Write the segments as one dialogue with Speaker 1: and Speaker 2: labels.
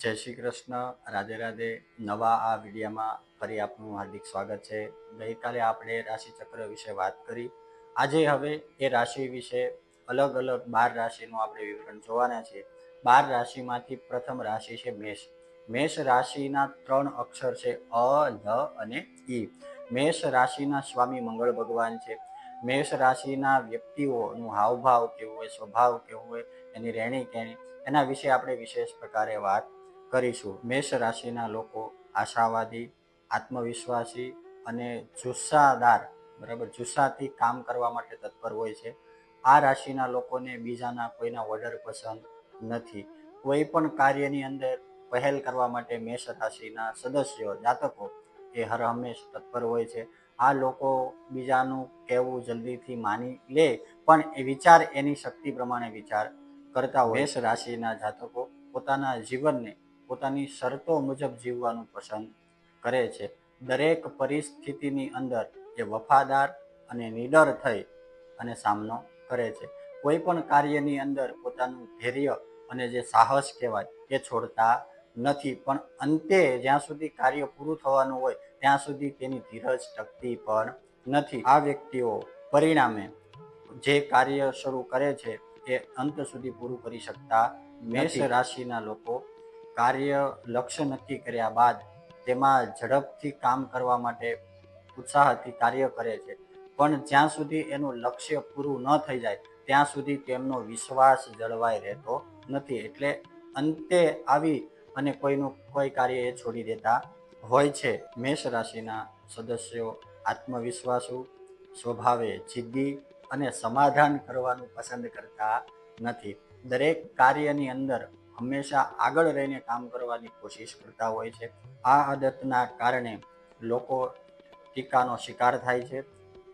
Speaker 1: જય શ્રી કૃષ્ણ, રાધે રાધે. નવા આ વિડીયોમાં ફરી આપનું હાર્દિક સ્વાગત છે. ગઈકાલે આપણે રાશિચક્ર વિશે વાત કરી. આજે હવે એ રાશિ વિશે અલગ અલગ 12 રાશિનું આપણે વિવરણ જોવાના છે. 12 રાશિમાંથી પ્રથમ રાશિ છે મેષ. મેષ રાશિના 3 અક્ષર છે અ, લ અને ઈ. મેષ રાશિના સ્વામી મંગળ ભગવાન છે. મેષ રાશિના વ્યક્તિઓનું હાવભાવ કેવું હોય, સ્વભાવ કેવું હોય, એની રહેણી કહેણી, એના વિશે આપણે વિશેષ પ્રકારે વાત કરીશું. મેષ રાશિના લોકો આશાવાદી, આત્મવિશ્વાસી અને જુસ્સાદાર, બરાબર, જુસ્સાથી કામ કરવા માટે તત્પર હોય છે. આ રાશિના લોકોને બીજાના કોઈના ઓર્ડર પસંદ નથી. કોઈ પણ કાર્યની અંદર પહેલ કરવા માટે મેષ રાશિના સદસ્યો, જાતકો એ હર હંમેશ તત્પર હોય છે. આ લોકો બીજાનું કહેવું જલ્દીથી માની લે, પણ એ વિચાર એની શક્તિ પ્રમાણે વિચાર કરતા હોય. મેષ રાશિના જાતકો પોતાના જીવનને પોતાની શરતો મુજબ જીવવાનું પસંદ કરે છે. દરેક પરિસ્થિતિની અંદર એ વફાદાર અને નીડર થઈ અને સામનો કરે છે. કોઈ પણ કાર્યની અંદર પોતાનું ધૈર્ય અને જે સાહસ કહેવાય એ છોડતા નથી, પણ અંતે જ્યાં સુધી કાર્ય પૂરું થવાનું હોય ત્યાં સુધી તેની ધીરજ ટકતી પણ નથી. આ વ્યક્તિઓ પરિણામે જે કાર્ય શરૂ કરે છે એ અંત સુધી પૂરું કરી શકતા. મેષ રાશિના લોકો કાર્ય લક્ષ્ય નક્કી કર્યા બાદ તેમાં ઝડપથી કામ કરવા માટે ઉત્સાહથી કાર્ય કરે છે, પણ જ્યાં સુધી એનું લક્ષ્ય પૂરું ન થઈ જાય ત્યાં સુધી તેમનો વિશ્વાસ જળવાઈ રહેતો નથી. એટલે અંતે આવી અને કોઈ કાર્ય એ છોડી દેતા હોય છે. મેષ રાશિના સદસ્યો આત્મવિશ્વાસુ, સ્વભાવે જિદ્દી અને સમાધાન કરવાનું પસંદ કરતા નથી. દરેક કાર્યની અંદર હંમેશા આગળ રહીને કામ કરવાની કોશિશ કરતા હોય છે. આ આદતના કારણે લોકો ટીકાનો શિકાર થાય છે,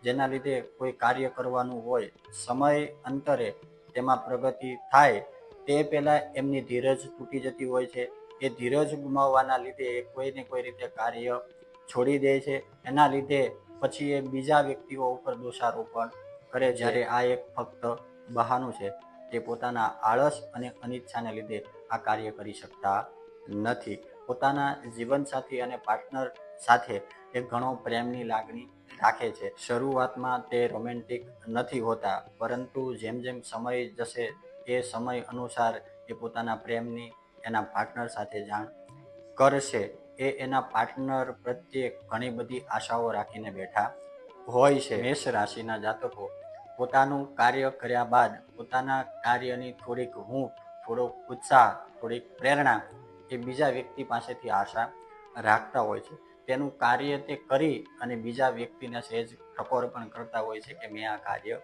Speaker 1: જેના લીધે કોઈ કાર્ય કરવાનું હોય, સમય અંતરે તેમાં પ્રગતિ થાય તે પહેલાં એમની ધીરજ તૂટી જતી હોય છે. એ ધીરજ ગુમાવવાના લીધે એ કોઈને કોઈ રીતે કાર્ય છોડી દે છે. એના લીધે પછી એ બીજા વ્યક્તિઓ ઉપર દોષારોપણ કરે. જ્યારે આ એક ફક્ત બહાનું છે. તે પોતાના આળસ અને અનિચ્છાને લીધે આ કાર્ય કરી શકતા નથી. પોતાના જીવનસાથી અને પાર્ટનર સાથે એક ઘણો પ્રેમની લાગણી રાખે છે. શરૂઆતમાં તે રોમેન્ટિક નથી હોતા, પરંતુ જેમ જેમ સમય જશે એ સમય અનુસાર એ પોતાના પ્રેમની એના પાર્ટનર સાથે જાણ કરશે. એ એના પાર્ટનર પ્રત્યે ઘણી બધી આશાઓ રાખીને બેઠા હોય છે. મેષ રાશિના જાતકો પોતાનું કાર્ય કર્યા બાદ પોતાના કાર્યની થોડીક હૂંફ, થોડોક ઉત્સાહ, થોડીક પ્રેરણા એ બીજા વ્યક્તિ પાસેથી આશા રાખતા હોય છે. તેનું કાર્ય તે કરી અને બીજા વ્યક્તિને સહેજ ઠકોર પણ કરતા હોય છે કે મેં આ કાર્ય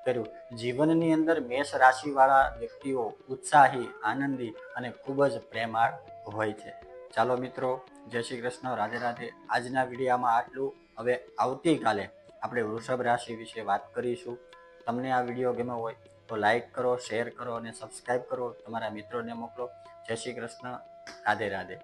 Speaker 1: કર્યું. જીવનની અંદર મેષ રાશિવાળા વ્યક્તિઓ ઉત્સાહી, આનંદી અને ખૂબ જ પ્રેમાળ હોય છે. ચાલો મિત્રો, જય શ્રી કૃષ્ણ, રાધે રાધે. આજના વિડીયોમાં આટલું. હવે આવતીકાલે આપણે વૃષભ રાશિ વિશે વાત કરીશું. તમને આ વિડીયો ગમ્યો હોય તો લાઈક કરો, શેર કરો અને સબસ્ક્રાઈબ કરો. તમારા મિત્રોને મોકલો. જય શ્રી કૃષ્ણ, રાધે રાધે.